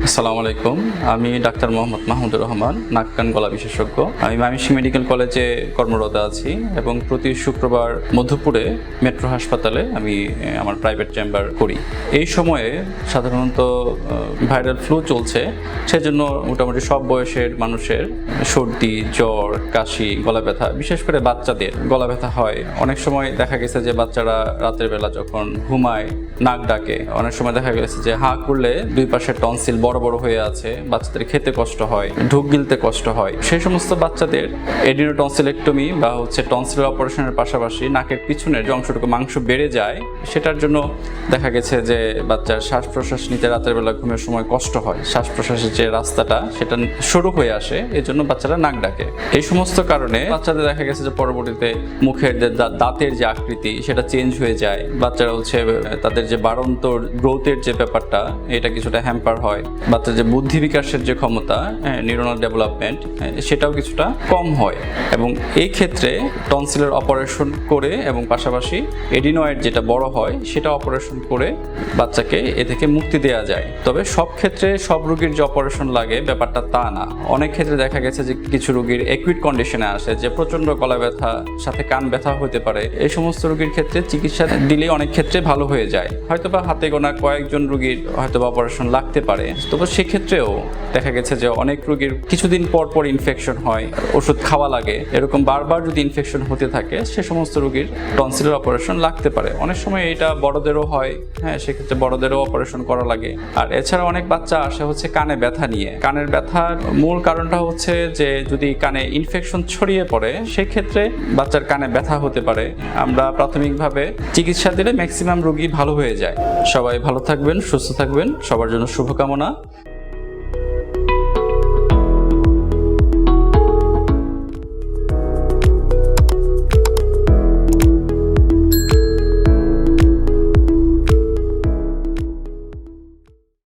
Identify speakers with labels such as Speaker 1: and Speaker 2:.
Speaker 1: আসসালামু আলাইকুম। আমি ডাক্তার মোহাম্মদ মাহমুদুর রহমান, নাক কান গলা বিশেষজ্ঞ। আমি ময়মনসিংহ মেডিকেল কলেজে কর্মরত আছি এবং প্রতি শুক্রবার মধুপুরে মেট্রো হাসপাতালে আমি আমার প্রাইভেট চেম্বার করি। এই সময়ে সাধারণত ভাইরাল ফ্লু চলছে, সেজন্য মোটামুটি সব বয়সের মানুষের সর্দি, জ্বর, কাশি, গলা ব্যথা, বিশেষ করে বাচ্চাদের গলা ব্যথা হয়। অনেক সময় দেখা গেছে যে বাচ্চারা রাতের বেলা যখন ঘুমায় নাক ডাকে, অনেক সময় দেখা গেছে যে হাঁ করলে দুই পাশের টনসিল বড় বড় হয়ে আছে, বাচ্চাদের খেতে কষ্ট হয়, ঢোক গিলতে কষ্ট হয়। সেই সমস্ত বাচ্চাদের এডিনোটনসিলেক্টমি বা টনসিলের অপারেশনের পাশাপাশি নাকের পিছনের যে অংশটুকু মাংস বেড়ে যায়, সেটার জন্য দেখা গেছে যে বাচ্চার শ্বাস প্রশ্বাস নিতে রাতের বেলা ঘুমের সময় কষ্ট হয়, শ্বাস প্রশ্বাসের যে রাস্তাটা সেটা সরু হয়ে আসে, এই জন্য বাচ্চারা নাক ডাকে। এই সমস্ত কারণে বাচ্চাদের দেখা গেছে যে পরবর্তীতে মুখের যে দাঁতের যে আকৃতি সেটা চেঞ্জ হয়ে যায়। বাচ্চারা তাদের যে বাড়ন্ত গ্রোথের যে ব্যাপারটা, এটা কিছুটা হ্যাম্পার হয়। বাচ্চার যে বুদ্ধি বিকাশের যে ক্ষমতা, নিউরনাল ডেভেলপমেন্ট, সেটাও কিছুটা কম হয়। এবং এই ক্ষেত্রে টনসিলের অপারেশন করে এবং পাশাপাশি এডিনয়েড যেটা বড় হয় সেটা অপারেশন করে বাচ্চাকে এ থেকে মুক্তি দেওয়া যায়। তবে সব ক্ষেত্রে সব রোগীর যে অপারেশন লাগে ব্যাপারটা তা না। অনেক ক্ষেত্রে দেখা গেছে যে কিছু রোগীর অ্যাকুইট কন্ডিশনে আসে, যে প্রচন্ড গলা ব্যথা সাথে কান ব্যথা হতে পারে। এই সমস্ত রোগীর ক্ষেত্রে চিকিৎসা দিলে অনেক ক্ষেত্রে ভালো হয়ে যায়। হয়তোবা হাতে গোনা কয়েকজন রোগীর হয়তোবা অপারেশন লাগতে পারে। তবে সেক্ষেত্রেও দেখা গেছে যে অনেক রোগীর কিছুদিন পর পর ইনফেকশন হয়, ওষুধ খাওয়া লাগে। এরকম বারবার যদি ইনফেকশন হতে থাকে, সে সমস্ত রোগীর টনসিলের অপারেশন লাগতে পারে। অনেক সময় এটা বড়দেরও হয়, সেক্ষেত্রে বড়দেরও অপারেশন করা লাগে। আর এছাড়া অনেক বাচ্চা আসে কানে ব্যথা নিয়ে। কানের ব্যথার মূল কারণটা যে যদি কানে ইনফেকশন ছড়িয়ে পড়ে, সেক্ষেত্রে বাচ্চার কানে ব্যথা হতে পারে। আমরা প্রাথমিকভাবে চিকিৎসা দিলে ম্যাক্সিমাম রোগী ভালো হয়ে যায়। সবাই ভালো থাকবেন, সুস্থ থাকবেন, সবার জন্য শুভকামনা।